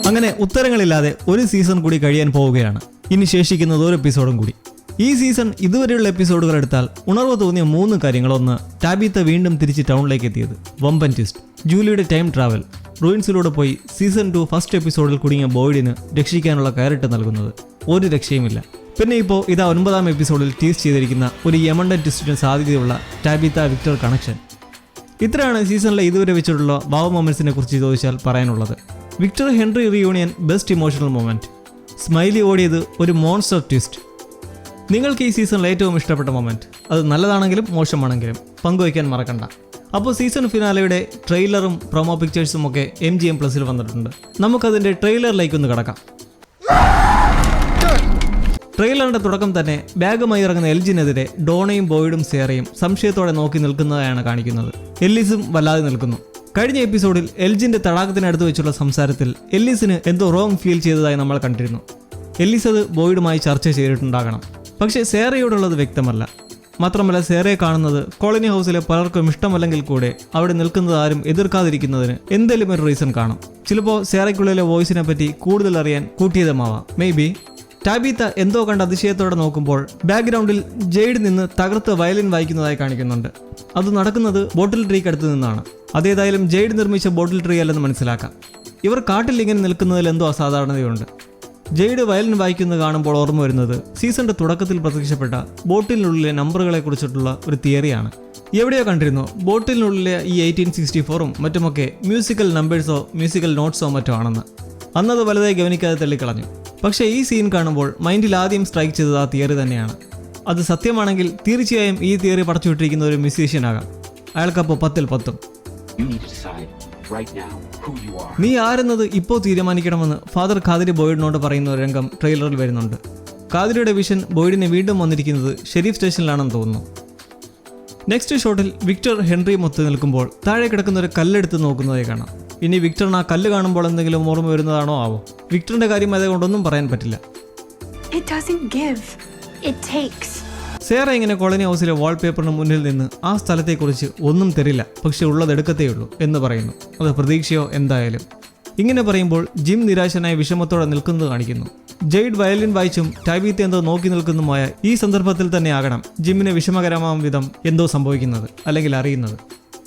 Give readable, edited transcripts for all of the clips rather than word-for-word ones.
അങ്ങനെ ഉത്തരങ്ങളില്ലാതെ ഒരു സീസൺ കൂടി കഴിയാൻ പോവുകയാണ്. ഇനി ശേഷിക്കുന്നത് ഒരു എപ്പിസോഡും കൂടി. ഈ സീസൺ ഇതുവരെയുള്ള എപ്പിസോഡുകൾ എടുത്താൽ ഉണർവ് തോന്നിയ 3 കാര്യങ്ങൾ. ഒന്ന്, ടാബിത്ത വീണ്ടും തിരിച്ച് ടൗണിലേക്ക് എത്തിയത്, വമ്പൻ ട്വിസ്റ്റ്. ജൂലിയുടെ ടൈം ട്രാവൽ, റൂയിൻസിലൂടെ പോയി സീസൺ 2 ഫസ്റ്റ് എപ്പിസോഡിൽ കുടുങ്ങിയ ബോയ്ഡിന് രക്ഷിക്കാനുള്ള കയറിട്ട് നൽകുന്നത്, ഒരു രക്ഷയുമില്ല. പിന്നെ ഇപ്പോൾ ഇതാ 9ാം എപ്പിസോഡിൽ ടീസ് ചെയ്തിരിക്കുന്ന ഒരു യമണ്ടൻ ട്വിസ്റ്റിന് സാധ്യതയുള്ള ടാബിത്ത വിക്ടർ കണക്ഷൻ. ഇത്രയാണ് സീസണിലെ ഇതുവരെ വെച്ചിട്ടുള്ള വാവ് മൊമെന്റ്സിനെ കുറിച്ച് ചോദിച്ചാൽ പറയാനുള്ളത്. Victor Henry reunion best emotional moment. Smiley ഓടിയത് ഒരു മോൺസ്റ്റർ ട്വിസ്റ്റ്. നിങ്ങൾക്ക് ഈ സീസണിൽ ഏറ്റവും ഇഷ്ടപ്പെട്ട മൊമെന്റ്, അത് നല്ലതാണെങ്കിലും മോശമാണെങ്കിലും പങ്കുവയ്ക്കാൻ മറക്കണ്ട. അപ്പോൾ സീസൺ ഫിനാലയുടെ ട്രെയിലറും പ്രൊമോ പിക്ചേഴ്സും ഒക്കെ MGM+ വന്നിട്ടുണ്ട്. നമുക്കതിൻ്റെ ട്രെയിലറിലേക്കൊന്ന് കടക്കാം. ട്രെയിലറിന്റെ തുടക്കം തന്നെ ബാഗുമായി ഇറങ്ങുന്ന എൽജിനെതിരെ ഡോണയും ബോയ്ഡും സേറയും സംശയത്തോടെ നോക്കി നിൽക്കുന്നതായാണ് കാണിക്കുന്നത്. എല്ലിസും വല്ലാതെ നിൽക്കുന്നു. കഴിഞ്ഞ എപ്പിസോഡിൽ എൽജിന്റെ തടാകത്തിനടുത്ത് വെച്ചുള്ള സംസാരത്തിൽ എല്ലിസിന് എന്തോ റോങ് ഫീൽ ചെയ്തതായി നമ്മൾ കണ്ടിരുന്നു. എല്ലിസ് അത് ബോയ്ഡുമായി ചർച്ച ചെയ്തിട്ടുണ്ടാകണം. പക്ഷേ സേറയോടുള്ളത് വ്യക്തമല്ല. മാത്രമല്ല സേറയെ കാണുന്നത് കോളനി ഹൗസിലെ പലർക്കും ഇഷ്ടമല്ലെങ്കിൽ കൂടെ അവിടെ നിൽക്കുന്നത് ആരും എതിർക്കാതിരിക്കുന്നതിന് എന്തെങ്കിലും ഒരു റീസൺ കാണും. ചിലപ്പോൾ സേറയ്ക്കുള്ളിലെ വോയിസിനെ പറ്റി കൂടുതൽ അറിയാൻ കൂട്ടിയതുമാവാം. May be. ടാബിത്ത എന്തോ കണ്ട് അതിശയത്തോടെ നോക്കുമ്പോൾ ബാക്ക്ഗ്രൗണ്ടിൽ ജെയ്ഡ് നിന്ന് തകർത്ത് വയലിൻ വായിക്കുന്നതായി കാണിക്കുന്നുണ്ട്. അത് നടക്കുന്നത് ബോട്ടിൽ ട്രീക്ക് അടുത്ത് നിന്നാണ്. അതേതായാലും ജെയ്ഡ് നിർമ്മിച്ച ബോട്ടിൽ ട്രീ അല്ലെന്ന് മനസ്സിലാക്കാം. ഇവർ കാട്ടിൽ ഇങ്ങനെ നിൽക്കുന്നതിൽ എന്തോ അസാധാരണതയുണ്ട്. ജെയ്ഡ് വയലിൻ വായിക്കുന്നത് കാണുമ്പോൾ ഓർമ്മ വരുന്നത് സീസണിന്റെ തുടക്കത്തിൽ പ്രത്യക്ഷപ്പെട്ട ബോട്ടിലിനുള്ളിലെ നമ്പറുകളെ കുറിച്ചിട്ടുള്ള ഒരു തിയറിയാണ്. എവിടെയോ കണ്ടിരുന്നു ബോട്ടിലിനുള്ളിലെ ഈ 1864ഉം മറ്റുമൊക്കെ മ്യൂസിക്കൽ നമ്പേഴ്സോ മ്യൂസിക്കൽ നോട്ട്സോ മറ്റോ ആണെന്ന്. അന്നത് വലുതായി ഗവനിക്കാതെ തള്ളിക്കളഞ്ഞു. പക്ഷേ ഈ സീൻ കാണുമ്പോൾ മൈൻഡിൽ ആദ്യം സ്ട്രൈക്ക് ചെയ്തത് ആ തിയറി തന്നെയാണ്. അത് സത്യമാണെങ്കിൽ തീർച്ചയായും ഈ തിയറി പടച്ചുവിട്ടിരിക്കുന്ന ഒരു മ്യൂസീഷ്യനാകാം. അയാൾക്കപ്പോൾ 10-ൽ 10. നീ ആരെന്നത് ഇപ്പോൾ തീരുമാനിക്കണമെന്ന് ഫാദർ ഖാദിരി ബോയ്ഡിനോട് പറയുന്ന ഒരു രംഗം ട്രെയിലറിൽ വരുന്നുണ്ട്. ഖാദിരിയുടെ വിഷൻ ബോയ്ഡിനെ വീണ്ടും വന്നിരിക്കുന്നത് ഷെരീഫ് സ്റ്റേഷനിലാണെന്ന് തോന്നുന്നു. നെക്സ്റ്റ് ഷോട്ടിൽ വിക്ടർ ഹെൻറി മൊത്ത് നിൽക്കുമ്പോൾ താഴെ കിടക്കുന്ന ഒരു കല്ലെടുത്ത് നോക്കുന്നതായി കാണാം. ഇനി വിക്ടറിന് ആ കല്ല് കാണുമ്പോൾ എന്തെങ്കിലും ഓർമ്മ വരുന്നതാണോ ആവോ? വിക്ടറിന്റെ കാര്യം അതുകൊണ്ടൊന്നും പറയാൻ പറ്റില്ല. സേറ ഇങ്ങനെ കോളനി ഹൗസിലെ വാൾപേപ്പറിന് മുന്നിൽ നിന്ന് ആ സ്ഥലത്തെക്കുറിച്ച് ഒന്നും തരില്ല, പക്ഷെ ഉള്ളതെടുക്കത്തേയുള്ളൂ എന്ന് പറയുന്നു. അത് പ്രതീക്ഷയോ എന്തായാലും. ഇങ്ങനെ പറയുമ്പോൾ ജിം നിരാശനായ വിഷമത്തോടെ നിൽക്കുന്നത് കാണിക്കുന്നു. ജെയ്ഡ് വയലിൻ വായിച്ചും ടാബിത്ത എന്തോ നോക്കി നിൽക്കുന്നതുമായ ഈ സന്ദർഭത്തിൽ തന്നെ ആകണം ജിമ്മിന് വിഷമകരമാം വിധം എന്തോ സംഭവിക്കുന്നത്, അല്ലെങ്കിൽ അറിയുന്നത്.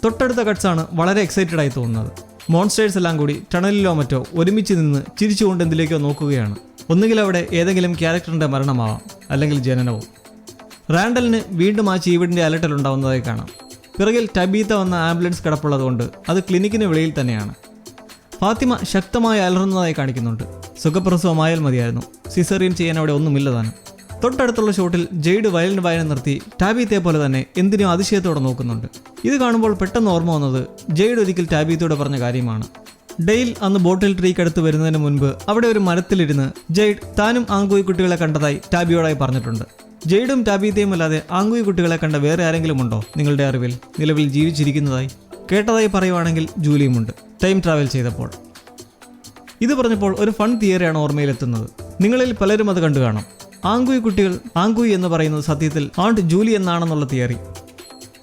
തൊട്ടടുത്ത കട്ട്സാണ് വളരെ എക്സൈറ്റഡ് ആയി തോന്നുന്നത്. മോൺസ്റ്റേഴ്സ് എല്ലാം കൂടി ടണലിലോ മറ്റോ ഒരുമിച്ച് നിന്ന് ചിരിച്ചുകൊണ്ട് എന്തിലേക്കോ നോക്കുകയാണ്. ഒന്നുകിൽ അവിടെ ഏതെങ്കിലും ക്യാരക്ടറിന്റെ മരണമാവാം, അല്ലെങ്കിൽ ജനനവും. റാൻഡലിന് വീണ്ടും ആ ചീവിടിന്റെ അലട്ടൽ ഉണ്ടാവുന്നതായി കാണാം. പിറകിൽ ടാബിത്ത വന്ന ആംബുലൻസ് കിടപ്പുള്ളതുകൊണ്ട് അത് ക്ലിനിക്കിന് വെളിയിൽ തന്നെയാണ്. ഫാത്തിമ ശക്തമായി അലറുന്നതായി കാണിക്കുന്നുണ്ട്. സുഖപ്രസവമായാൽ മതിയായിരുന്നു, സിസേറിയൻ ചെയ്യാൻ അവിടെ ഒന്നുമില്ലതാണ്. തൊട്ടടുത്തുള്ള ഷോട്ടിൽ ജെയ്ഡ് വയലിൻ വായന നിർത്തി ടാബിത്തയെ പോലെ തന്നെ എന്തിനോ അതിശയത്തോടെ നോക്കുന്നുണ്ട്. ഇത് കാണുമ്പോൾ പെട്ടെന്ന് ഓർമ്മ വന്നത് ജെയ്ഡ് ഒരിക്കൽ ടാബിത്തയോട് പറഞ്ഞ കാര്യമാണ്. ഡെയിൽ അന്ന് ബോട്ടിൽ ട്രീക്ക് അടുത്ത് വരുന്നതിന് മുൻപ് അവിടെ ഒരു മരത്തിലിരുന്ന് ജെയ്ഡ് താനും ആങ്കുയി കുട്ടികളെ കണ്ടതായി ടാബിയോടായി പറഞ്ഞിട്ടുണ്ട്. ജെയ്ഡും ടാബിത്തയും അല്ലാതെ ആങ്കുയി കുട്ടികളെ കണ്ട വേറെ ആരെങ്കിലും ഉണ്ടോ നിങ്ങളുടെ അറിവിൽ നിലവിൽ ജീവിച്ചിരിക്കുന്നതായി? കേട്ടതായി പറയുവാണെങ്കിൽ ജൂലിയുമുണ്ട്, ടൈം ട്രാവൽ ചെയ്തപ്പോൾ. ഇത് പറഞ്ഞപ്പോൾ ഒരു ഫൺ തിയറിയാണ് ഓർമ്മയിലെത്തുന്നത്. നിങ്ങളിൽ പലരും അത് കണ്ടു കാണും. ആങ്കുയി കുട്ടികൾ, ആങ്കുയി എന്ന് പറയുന്നത് സത്യത്തിൽ ആണ്ട് ജൂലി എന്നാണെന്നുള്ള തിയറി.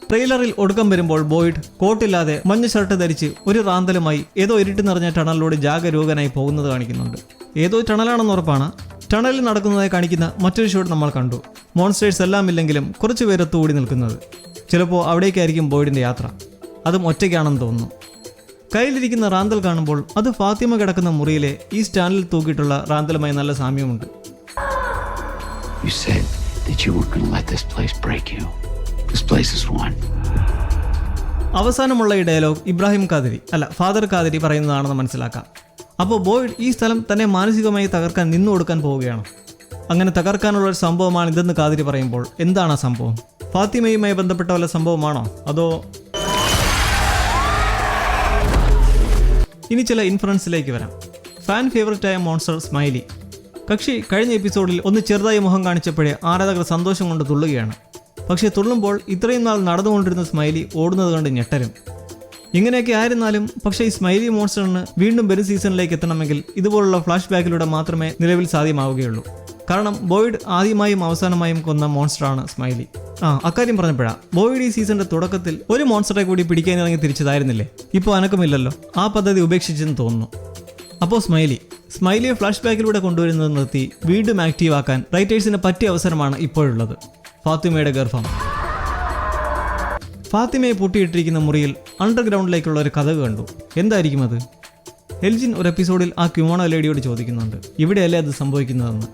ട്രെയിലറിൽ ഒടുക്കം വരുമ്പോൾ ബോയ്ഡ് കോട്ടില്ലാതെ മഞ്ഞ ഷർട്ട് ധരിച്ച് ഒരു റാന്തലുമായി ഏതോ ഇരുട്ട് നിറഞ്ഞ ടണലിലൂടെ ജാഗരൂകനായി പോകുന്നത് കാണിക്കുന്നുണ്ട്. ഏതോ ടണലാണെന്ന് ഉറപ്പാണ്. ടണലിൽ നടക്കുന്നതായി കാണിക്കുന്ന മറ്റൊരു ഷോട്ട് നമ്മൾ കണ്ടു. മോൺസ്റ്റേഴ്സ് എല്ലാം ഇല്ലെങ്കിലും കുറച്ച് പേരൊത്തുകൂടി നിൽക്കുന്നത്. ചിലപ്പോൾ അവിടേക്കായിരിക്കും ബോയ്ഡിന്റെ യാത്ര. അതും ഒറ്റയ്ക്കാണെന്ന് തോന്നുന്നു. കയ്യിലിരിക്കുന്ന റാന്തൽ കാണുമ്പോൾ അത് ഫാത്തിമ കിടക്കുന്ന മുറിയിലെ ഈ സ്റ്റാൻഡിൽ തൂക്കിയിട്ടുള്ള റാന്തലുമായി നല്ല സാമ്യമുണ്ട്. You said that you weren't going to let this place break you. This place is one. അവസാനമുള്ള ഈ ഡയലോഗ് ഇബ്രാഹിം ഖാദിരി അല്ല ഫാദർ ഖാദിരി പറയുന്നതാണെന്ന് മനസ്സിലാക്കാം. അപ്പോൾ ബോയ്ഡ് ഈ സ്ഥലം തന്നെ മാനസികമായി തകർക്കാൻ നിന്നു കൊടുക്കാൻ പോവുകയാണ്. അങ്ങനെ തകർക്കാനുള്ള ഒരു സംഭവമാണ് ഇതെന്ന് ഖാദിരി പറയുമ്പോൾ എന്താണ് ആ സംഭവം? ഫാത്തിമയുമായി ബന്ധപ്പെട്ട വല്ല സംഭവമാണോ? അതോ ഇനി ചില ഇൻഫ്ലുവൻസിലേക്ക് വരാം. ഫാൻ ഫേവറേറ്റായ മോൺസ്റ്റർ സ്മൈലി. കക്ഷി കഴിഞ്ഞ എപ്പിസോഡിൽ ഒന്ന് ചെറുതായി മുഖം കാണിച്ചപ്പോഴേ ആരാധകർ സന്തോഷം കൊണ്ട് തുള്ളുകയാണ്. പക്ഷേ തുള്ളുമ്പോൾ ഇത്രയും നാൾ നടന്നുകൊണ്ടിരുന്ന സ്മൈലി ഓടുന്നത് കണ്ട് ഞെട്ടലും. ഇങ്ങനെയൊക്കെ ആയിരുന്നാലും പക്ഷേ ഈ സ്മൈലി മോൺസ്റ്ററിന് വീണ്ടും വരും സീസണിലേക്ക് എത്തണമെങ്കിൽ ഇതുപോലുള്ള ഫ്ലാഷ് ബാക്കിലൂടെ മാത്രമേ നിലവിൽ സാധ്യമാവുകയുള്ളൂ. കാരണം ബോയ്ഡ് ആദ്യമായും അവസാനമായും കൊന്ന മോൺസ്റ്ററാണ് സ്മൈലി. അക്കാര്യം പറഞ്ഞപ്പോഴാ ബോയ്ഡ് ഈ സീസണിന്റെ തുടക്കത്തിൽ ഒരു മോൺസ്റ്ററെ കൂടി പിടിക്കാനിറങ്ങി തിരിച്ചതായിരുന്നില്ലേ? ഇപ്പോൾ അനക്കമില്ലല്ലോ, ആ പദ്ധതി ഉപേക്ഷിച്ചെന്ന് തോന്നുന്നു. അപ്പോൾ സ്മൈലി സ്മൈലിയെ ഫ്ലാഷ് ബാക്കിലൂടെ കൊണ്ടുവരുന്നത് നിർത്തി വീണ്ടും ആക്റ്റീവ് ആക്കാൻ റൈറ്റേഴ്സിന് പറ്റിയ അവസരമാണ് ഇപ്പോഴുള്ളത്. ഫാത്തിമയുടെ ഗർഭം. ഫാത്തിമയെ പൂട്ടിയിട്ടിരിക്കുന്ന മുറിയിൽ അണ്ടർഗ്രൗണ്ടിലേക്കുള്ള ഒരു കഥ കണ്ടു. എന്തായിരിക്കും അത്? എൽജിൻ ഒരു എപ്പിസോഡിൽ ആ ക്യുമോണോ ലേഡിയോട് ചോദിക്കുന്നുണ്ട്, ഇവിടെയല്ലേ അത് സംഭവിക്കുന്നതെന്ന്.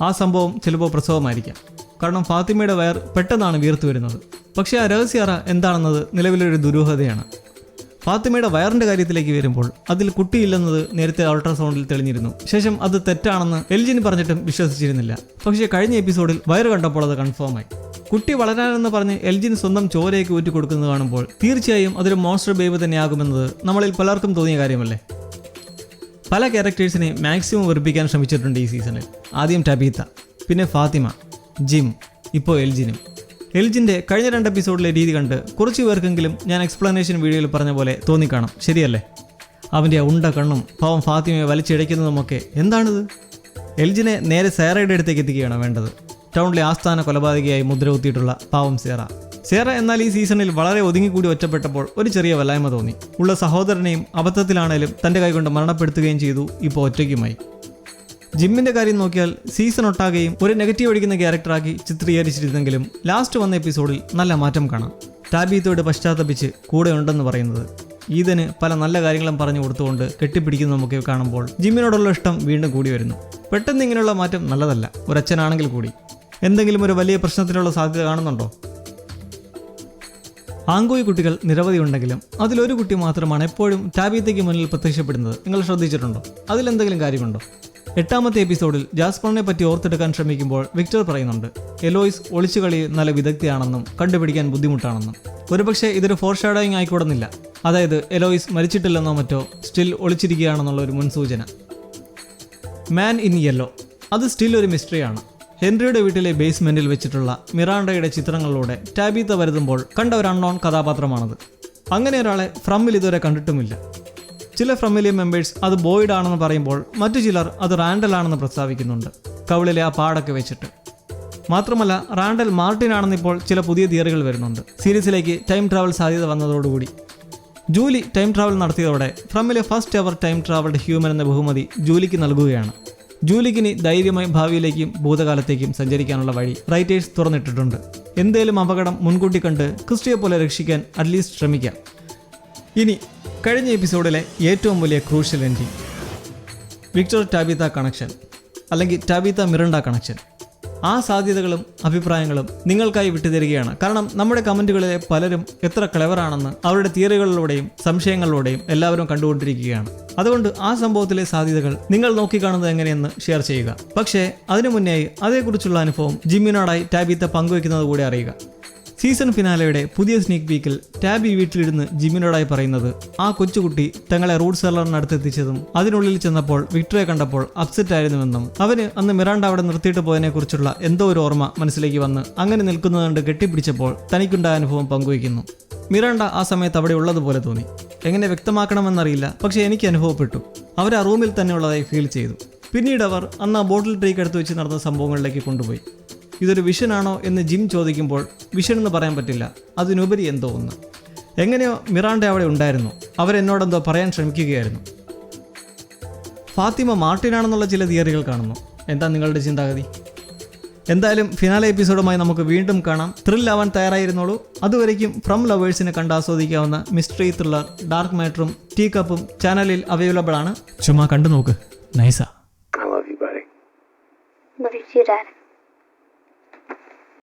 ആ സംഭവം ചിലപ്പോൾ പ്രസവമായിരിക്കാം. കാരണം ഫാത്തിമയുടെ വയർ പെട്ടെന്നാണ് വീർത്തു വരുന്നത്. പക്ഷേ ആ രഹസ്യ അറ എന്താണെന്നത് നിലവിലൊരു ദുരൂഹതയാണ്. ഫാത്തിമയുടെ വയറിൻ്റെ കാര്യത്തിലേക്ക് വരുമ്പോൾ അതിൽ കുട്ടിയില്ലെന്നത് നേരത്തെ അൾട്രാസൗണ്ടിൽ തെളിഞ്ഞിരുന്നു. ശേഷം അത് തെറ്റാണെന്ന് എൽജിൻ പറഞ്ഞിട്ടും വിശ്വസിച്ചിരുന്നില്ല. പക്ഷേ കഴിഞ്ഞ എപ്പിസോഡിൽ വയറ് കണ്ടപ്പോൾ അത് കൺഫേമായി. കുട്ടി വളരാനെന്ന് പറഞ്ഞ് എൽജിൻ സ്വന്തം ചോരയൊക്കെ ഊറ്റി കൊടുക്കുന്നത് കാണുമ്പോൾ തീർച്ചയായും അതൊരു മോൺസ്റ്റർ ബേബി തന്നെയാകുമെന്നത് നമ്മളിൽ പലർക്കും തോന്നിയ കാര്യമല്ലേ. പല ക്യാരക്ടേഴ്സിനെ മാക്സിമം വെറുപ്പിക്കാൻ ശ്രമിച്ചിട്ടുണ്ട് ഈ സീസണിൽ. ആദ്യം ടബീത്ത, പിന്നെ ഫാത്തിമ, ജിം, ഇപ്പോൾ എൽജിനും. എൽജിൻ്റെ കഴിഞ്ഞ 2 എപ്പിസോഡിലെ രീതി കണ്ട് കുറച്ച് പേർക്കെങ്കിലും ഞാൻ എക്സ്പ്ലനേഷൻ വീഡിയോയിൽ പറഞ്ഞ പോലെ തോന്നിക്കാണും, ശരിയല്ലേ? അവൻ്റെ ഉണ്ട കണ്ണും പാവം ഫാത്തിമയെ വലിച്ചിഴയ്ക്കുന്നതുമൊക്കെ എന്താണിത്? എൽജിനെ നേരെ സേറയുടെ അടുത്തേക്ക് എത്തിക്കുകയാണ് വേണ്ടത്. ടൗണിലെ ആസ്ഥാന കൊലപാതകയായി മുദ്ര കുത്തിയിട്ടുള്ള പാവം സേറ എന്നാൽ ഈ സീസണിൽ വളരെ ഒതുങ്ങിക്കൂടി ഒറ്റപ്പെട്ടപ്പോൾ ഒരു ചെറിയ വല്ലായ്മ തോന്നി. ഉള്ള സഹോദരനെയും അബദ്ധത്തിലാണേലും തൻ്റെ കൈകൊണ്ട് മരണപ്പെടുത്തുകയും ചെയ്തു. ഇപ്പോൾ ഒറ്റയ്ക്കുമായി. ജിമ്മിൻ്റെ കാര്യം നോക്കിയാൽ സീസൺ ഒട്ടാകെയും ഒരു നെഗറ്റീവ് അടിക്കുന്ന ക്യാരക്ടറാക്കി ചിത്രീകരിച്ചിരുന്നെങ്കിലും ലാസ്റ്റ് വന്ന എപ്പിസോഡിൽ നല്ല മാറ്റം കാണാം. ടാബീത്തോട് പശ്ചാത്തപിച്ച് കൂടെ ഉണ്ടെന്ന് പറയുന്നത്, ഈദന് പല നല്ല കാര്യങ്ങളും പറഞ്ഞു കൊടുത്തുകൊണ്ട് കെട്ടിപ്പിടിക്കുന്നതൊക്കെ കാണുമ്പോൾ ജിമ്മിനോടുള്ള ഇഷ്ടം വീണ്ടും കൂടി വരുന്നു. പെട്ടെന്ന് ഇങ്ങനെയുള്ള മാറ്റം നല്ലതല്ല, ഒരച്ഛനാണെങ്കിൽ കൂടി. എന്തെങ്കിലും ഒരു വലിയ പ്രശ്നത്തിനുള്ള സാധ്യത കാണുന്നുണ്ടോ? ആങ്കോയി കുട്ടികൾ നിരവധി ഉണ്ടെങ്കിലും അതിലൊരു കുട്ടി മാത്രമാണ് എപ്പോഴും ടാബീത്തയ്ക്ക് മുന്നിൽ പ്രത്യക്ഷപ്പെടുന്നത്. നിങ്ങൾ ശ്രദ്ധിച്ചിട്ടുണ്ടോ? അതിലെന്തെങ്കിലും കാര്യമുണ്ടോ? 8ാമത്തെ എപ്പിസോഡിൽ ജാസ്പറിനെ പറ്റി ഓർത്തെടുക്കാൻ ശ്രമിക്കുമ്പോൾ വിക്ടർ പറയുന്നുണ്ട്, എലോയ്സ് ഒളിച്ചുകളി നല്ല വിദഗ്ധയാണെന്നും കണ്ടുപിടിക്കാൻ ബുദ്ധിമുട്ടാണെന്നും. ഒരുപക്ഷെ ഇതൊരു ഫോർഷാഡോയിങ് ആയിക്കോടുന്നില്ല. അതായത് എലോയ്സ് മരിച്ചിട്ടില്ലെന്നോ മറ്റോ സ്റ്റിൽ ഒളിച്ചിരിക്കുകയാണെന്നുള്ള ഒരു മുൻസൂചന. മാൻ ഇൻ യെല്ലോ, അത് സ്റ്റിൽ ഒരു മിസ്റ്ററിയാണ്. ഹെൻറിയുടെ വീട്ടിലെ ബേസ്മെന്റിൽ വെച്ചിട്ടുള്ള മിറാണ്ടയുടെ ചിത്രങ്ങളിലൂടെ ടാബീത്ത വരുത്തുമ്പോൾ കണ്ട ഒരു അൺനോൺ കഥാപാത്രമാണത്. അങ്ങനെ ഒരാളെ ഫ്രമ്മിൽ ഇതുവരെ കണ്ടിട്ടുമില്ല. ചില ഫ്രമിലിയ മെമ്പേഴ്സ് അത് ബോയ്ഡ് ആണെന്ന് പറയുമ്പോൾ മറ്റു ചിലർ അത് റാൻഡൽ ആണെന്ന് പ്രസ്താവിക്കുന്നുണ്ട്, കവിളിലെ ആ പാടൊക്കെ വെച്ചിട്ട്. മാത്രമല്ല റാൻഡൽ മാർട്ടിൻ ആണെന്നിപ്പോൾ ചില പുതിയ തിയറികൾ വരുന്നുണ്ട്. സീരീസിലേക്ക് ടൈം ട്രാവൽ സാധ്യത വന്നതോടുകൂടി. ജൂലി ടൈം ട്രാവൽ നടത്തിയതോടെ ഫ്രമിലെ first ever time travelled human എന്ന ബഹുമതി ജൂലിക്ക് നൽകുകയാണ്. ജൂലിക്കിനി ധൈര്യമായി ഭാവിയിലേക്കും ഭൂതകാലത്തേക്കും സഞ്ചരിക്കാനുള്ള വഴി റൈറ്റേഴ്സ് തുറന്നിട്ടിട്ടുണ്ട്. എന്തേലും അപകടം മുൻകൂട്ടി കണ്ട് ക്രിസ്റ്റിയെ പോലെ രക്ഷിക്കാൻ അറ്റ്ലീസ്റ്റ് ശ്രമിക്കാം. ഇനി കഴിഞ്ഞ എപ്പിസോഡിലെ ഏറ്റവും വലിയ ക്രൂഷ്യൽ എൻഡിങ്, വിക്ടർ ടാബീത്ത കണക്ഷൻ അല്ലെങ്കിൽ ടാബീത്ത മിറണ്ട കണക്ഷൻ. ആ സാധ്യതകളും അഭിപ്രായങ്ങളും നിങ്ങൾക്കായി വിട്ടുതരികയാണ്. കാരണം നമ്മുടെ കമൻറ്റുകളിലെ പലരും എത്ര ക്ലെവറാണെന്ന് അവരുടെ തിയറികളിലൂടെയും സംശയങ്ങളിലൂടെയും എല്ലാവരും കണ്ടുകൊണ്ടിരിക്കുകയാണ്. അതുകൊണ്ട് ആ സംഭവത്തിലെ സാധ്യതകൾ നിങ്ങൾ നോക്കിക്കാണുന്നത് എങ്ങനെയെന്ന് ഷെയർ ചെയ്യുക. പക്ഷേ അതിനു മുന്നേയായി അതേക്കുറിച്ചുള്ള അനുഭവം ജിമ്മിനോടായി ടാബീത്ത പങ്കുവയ്ക്കുന്നത് കൂടി അറിയുക. സീസൺ ഫിനാലയുടെ പുതിയ സ്നീക്ക് പീക്കിൽ ടാബി വീട്ടിലിരുന്ന് ജിമ്മിനോടായി പറയുന്നത്, ആ കൊച്ചുകുട്ടി തങ്ങളെ റൂട്ട് സെല്ലറിനടുത്തെത്തിച്ചതും അതിനുള്ളിൽ ചെന്നപ്പോൾ വിക്ടറെ കണ്ടപ്പോൾ അപ്സെറ്റ് ആയിരുന്നുവെന്നും അവന് അന്ന് മിറാണ്ട അവിടെ നിർത്തിയിട്ട് പോയതിനെക്കുറിച്ചുള്ള എന്തോ ഒരു ഓർമ്മ മനസ്സിലേക്ക് വന്ന് അങ്ങനെ നിൽക്കുന്നതുകൊണ്ട് കെട്ടിപ്പിടിച്ചപ്പോൾ തനിക്കുണ്ടായ അനുഭവം പങ്കുവയ്ക്കുന്നു. മിറാണ്ട ആ സമയത്ത് അവിടെ ഉള്ളതുപോലെ തോന്നി. എങ്ങനെ വ്യക്തമാക്കണമെന്നറിയില്ല, പക്ഷേ എനിക്ക് അനുഭവപ്പെട്ടു. അവർ ആ റൂമിൽ തന്നെ ഉള്ളതായി ഫീൽ ചെയ്തു. പിന്നീട് അവർ അന്ന് ആ ബോട്ടിൽ ട്രീക്ക് എടുത്ത് വെച്ച് നടന്ന സംഭവങ്ങളിലേക്ക് കൊണ്ടുപോയി. ഇതൊരു വിഷനാണോ എന്ന് ജിം ചോദിക്കുമ്പോൾ വിഷൻ എന്ന് പറയാൻ പറ്റില്ല, അതിനുപരി എന്തോ ഒന്ന്. എങ്ങനെയോ മിറാണ്ട അവിടെ ഉണ്ടായിരുന്നു, അവരെന്നോടെന്തോ പറയാൻ ശ്രമിക്കുകയായിരുന്നു. ഫാത്തിമ മാർട്ടിനാണെന്നുള്ള ചില തിയറികൾ കാണുന്നു. എന്താ നിങ്ങളുടെ ചിന്താഗതി? എന്തായാലും ഫിനാലെ എപ്പിസോഡുമായി നമുക്ക് വീണ്ടും കാണാം. ത്രില്ലാവാൻ തയ്യാറായിരുന്നോളൂ. അതുവരേക്കും ഫ്രം ലവേഴ്സിനെ കണ്ട് ആസ്വദിക്കാവുന്ന മിസ്റ്ററി ത്രില്ലർ ഡാർക്ക് മാറ്ററും ടീ കപ്പും ചാനലിൽ അവൈലബിൾ ആണ്. ചുമ്മാ കണ്ടു നോക്ക്, നൈസാ. Love you, Dad.